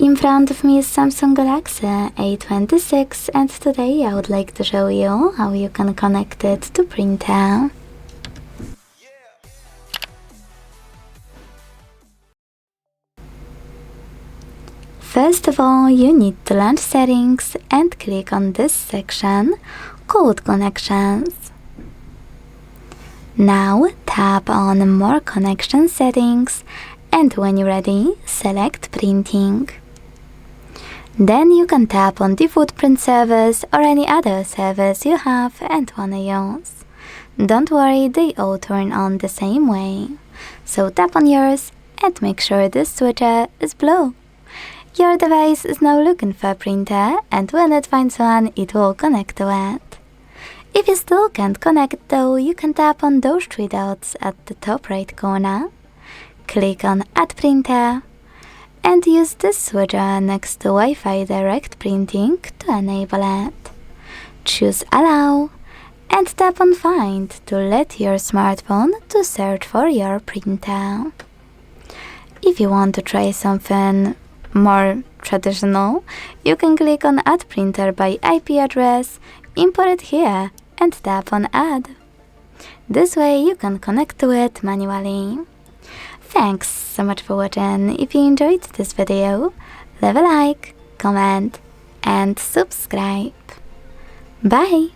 In front of me is Samsung Galaxy A26 and today I would like to show you how you can connect it to printer. First of all, you need to launch settings and click on this section called Connections. Now tap on More Connection Settings and when you're ready, select Printing. Then you can tap on Default Print Service or any other service you have and wanna use. Don't worry, they all turn on the same way. So tap on yours and make sure this switcher is blue. Your device is now looking for a printer and when it finds one, it will connect to it. If you still can't connect though, you can tap on those three dots at the top right corner. Click on Add Printer and use this switcher next to Wi-Fi Direct Printing to enable it. Choose Allow and tap on Find to let your smartphone to search for your printer. If you want to try something more traditional, you can click on Add Printer by IP address, import it here and tap on Add. This way you can connect to it manually. Thanks so much for watching. If you enjoyed this video, leave a like, comment and subscribe. Bye!